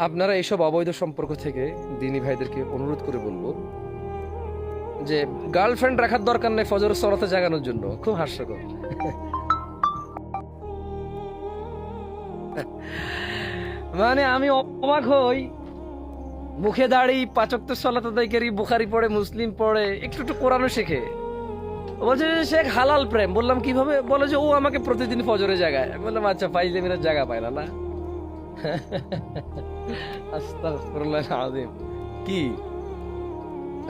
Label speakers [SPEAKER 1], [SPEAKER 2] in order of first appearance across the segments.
[SPEAKER 1] আপনারা এইসব অবৈধ সম্পর্ক থেকে দিনী ভাইদেরকে অনুরোধ করে বলবো যে গার্লফ্রেন্ড রাখার দরকার নেই ফজর সলাতে জাগানোর জন্য। খুব হাস্যকর। মানে আমি অবাক হই, মুখে দাড়ি, পাঁচ ওয়াক্ত সালাত আদায় করি, বুখারি পড়ে, মুসলিম পড়ে, একটু একটু কোরআনও শেখে, বলছে যে শেখ হালাল প্রেম। বললাম কিভাবে? বলে যে ও আমাকে প্রতিদিন ফজরে জাগায়। আমি বললাম আচ্ছা, ফাইজলামিরা জায়গা পায় না। আস্তাগফিরুল্লাহ আযীম। কি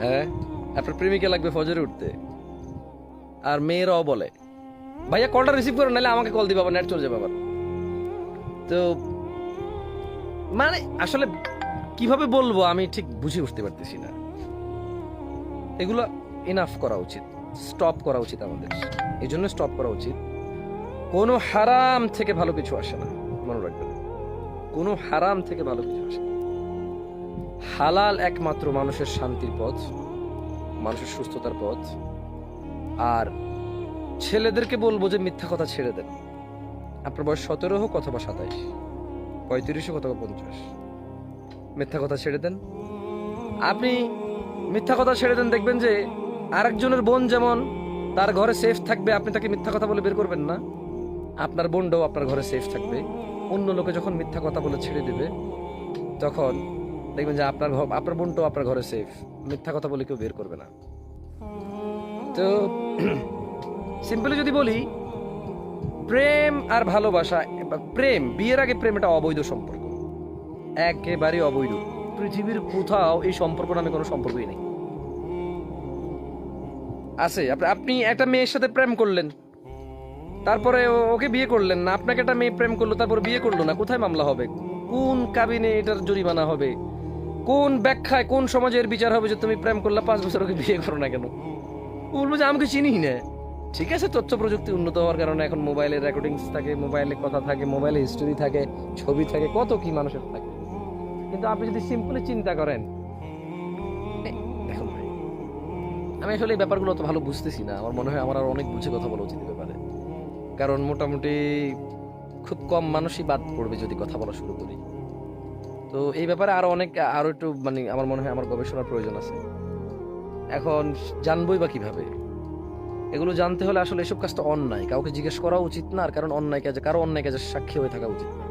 [SPEAKER 1] হ্যাঁ, আপনার প্রেমিকা লাগবে ফজরে উঠতে? আর মেয়েরাও বলে ভাইয়া কলটা রিসিভ করো, নাহলে আমাকে কল দিবা, নেট চলে যাবে আবার। তো মানে আসলে কিভাবে বলবো আমি ঠিক বুঝে উঠতে পারতেছি না। এগুলো ইনাফ করা উচিত, স্টপ করা উচিত আমাদের। এই জন্য স্টপ করা উচিত। কোনো হারাম থেকে ভালো কিছু আসে না, মনে রাখবেন। কোনো হারাম থেকে ভালো কিছু আসে না। হালাল একমাত্র মানুষের শান্তির পথ, মানুষের সুস্থতার পথ। আর ছেলেদেরকে বলবো যে মিথ্যা কথা ছেড়ে দেন। আপনার বয়স 17 হোক অথবা 27, 35 হোক অথবা 50, মিথ্যা কথা ছেড়ে দেন। আপনি মিথ্যা কথা ছেড়ে দেন, দেখবেন যে আরেকজনের বোন যেমন তার ঘরে সেফ থাকবে, আপনি তাকে মিথ্যা কথা বলে বের করবেন না, আপনার বোনটাও আপনার ঘরে সেফ থাকবে। অন্য লোকে যখন মিথ্যা কথা বলে ছেড়ে দিবে, তখন দেখবেন যে আপনার বোনটাও আপনার ঘরে সেফ, মিথ্যা কথা বলে কেউ বের করবে না। তো সিম্পলি যদি বলি, প্রেম আর ভালোবাসা, প্রেম, বিয়ের আগে প্রেম, এটা অবৈধ সম্পর্ক, একেবারে অবৈধ। পৃথিবীর কোথাও এই সম্পর্ক নামে কোনো সম্পর্কই নেই। আছে আপনি একটা মেয়ের সাথে প্রেম করলেন, তারপরে ওকে বিয়ে করলেন না, আপনাকে একটা মেয়ে প্রেম করলো তারপর বিয়ে করলো না, কোথায় মামলা হবে? কোন কাবিনে এটার জরিমানা হবে? কোন ব্যাখ্যায়, কোন সমাজের বিচার হবে যে তুমি প্রেম করলে 5 বছর ওকে বিয়ে করো না কেন? বলবো যে আমাকে চিনি না। ঠিক আছে, তথ্য প্রযুক্তি উন্নত হওয়ার কারণে এখন মোবাইলে রেকর্ডিংস থাকে, মোবাইলে কথা থাকে, মোবাইলে হিস্টোরি থাকে, ছবি থাকে, কত কি মানুষের থাকে। কিন্তু আপনি যদি সিম্পলি চিন্তা করেন, দেখুন ভাই, আমি আসলে এই ব্যাপারগুলো অত ভালো বুঝতেছি না। আমার মনে হয় আমার আর অনেক বুঝে কথা বলা উচিত এই ব্যাপারে। কারণ মোটামুটি খুব কম মানুষই বাদ পড়বে যদি কথা বলা শুরু করি। তো এই ব্যাপারে আরো একটু মানে আমার মনে হয় আমার গবেষণার প্রয়োজন আছে। এখন জানবই বা কিভাবে? এগুলো জানতে হলে আসলে এসব কাজটা অন্যায়, কাউকে জিজ্ঞেস করা উচিত না। আর কারো অন্যায় কাজের সাক্ষী হয়ে থাকা উচিত না।